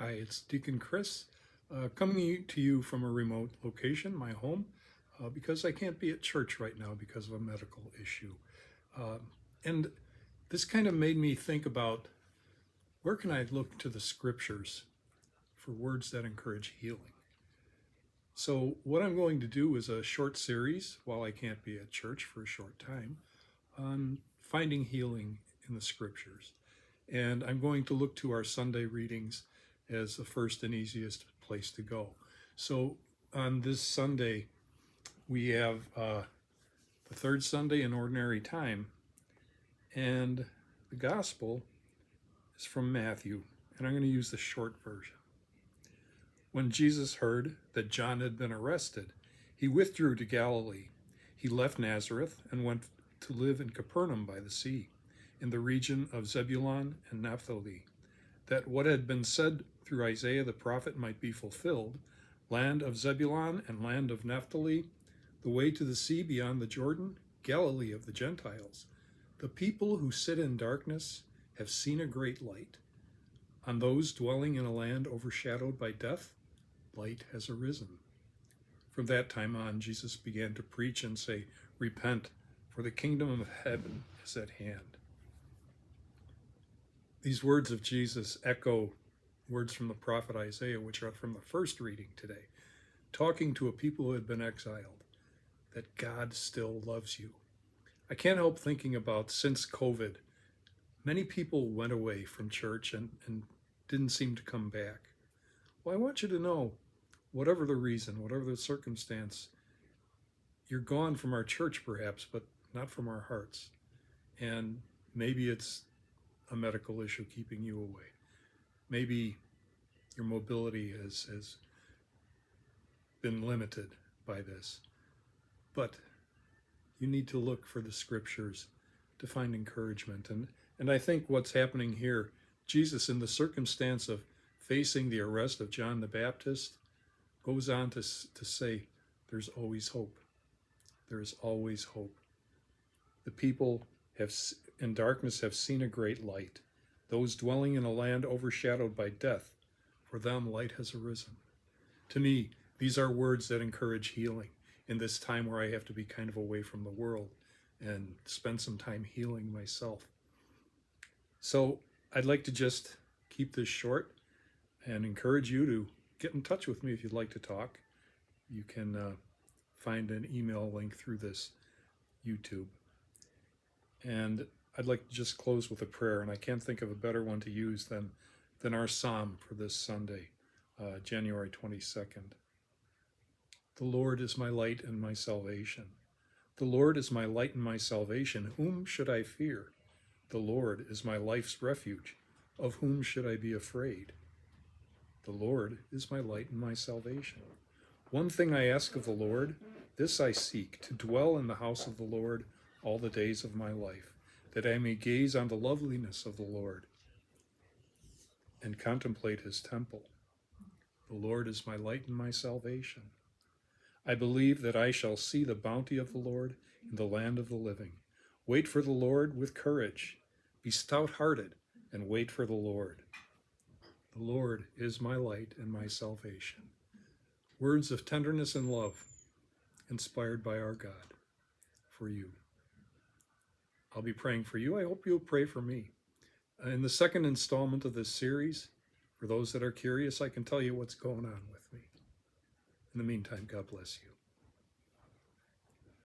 Hi, it's Deacon Chris, coming to you from a remote location, my home, because I can't be at church right now because of a medical issue. Uh, and this kind of made me think about where can I look to the scriptures for words that encourage healing. So what I'm going to do is a short series, while I can't be at church for a short time, on finding healing in the scriptures. And I'm going to look to our Sunday readings as the first and easiest place to go. So on this Sunday, we have the third Sunday in Ordinary Time, and the Gospel is from Matthew, and I'm going to use the short version. When Jesus heard that John had been arrested, he withdrew to Galilee. He left Nazareth and went to live in Capernaum by the sea, in the region of Zebulun and Naphtali, that what had been said through Isaiah the prophet might be fulfilled, land of Zebulun and land of Naphtali, the way to the sea beyond the Jordan, Galilee of the Gentiles. The people who sit in darkness have seen a great light. On those dwelling in a land overshadowed by death, light has arisen. From that time on, Jesus began to preach and say, "Repent, for the kingdom of heaven is at hand." These words of Jesus echo words from the prophet Isaiah, which are from the first reading today, talking to a people who had been exiled, that God still loves you. I can't help thinking about, since COVID, many people went away from church and didn't seem to come back. Well, I want you to know, whatever the reason, whatever the circumstance, you're gone from our church perhaps, but not from our hearts. And maybe it's a medical issue keeping you away. Maybe your mobility has been limited by this. But you need to look for the scriptures to find encouragement. And I think what's happening here, Jesus, in the circumstance of facing the arrest of John the Baptist, goes on to say, there's always hope. There is always hope. The people in darkness have seen a great light. Those dwelling in a land overshadowed by death, for them light has arisen. To me, these are words that encourage healing in this time where I have to be kind of away from the world and spend some time healing myself. So I'd like to just keep this short and encourage you to get in touch with me if you'd like to talk. You can find an email link through this YouTube. And I'd like to just close with a prayer, and I can't think of a better one to use than our psalm for this Sunday, January 22nd. The Lord is my light and my salvation. The Lord is my light and my salvation. Whom should I fear? The Lord is my life's refuge. Of whom should I be afraid? The Lord is my light and my salvation. One thing I ask of the Lord, this I seek, to dwell in the house of the Lord all the days of my life, that I may gaze on the loveliness of the Lord and contemplate his temple. The Lord is my light and my salvation. I believe that I shall see the bounty of the Lord in the land of the living. Wait for the Lord with courage. Be stout-hearted and wait for the Lord. The Lord is my light and my salvation. Words of tenderness and love inspired by our God for you. I'll be praying for you. I hope you'll pray for me. In the second installment of this series, for those that are curious, I can tell you what's going on with me. In the meantime, God bless you.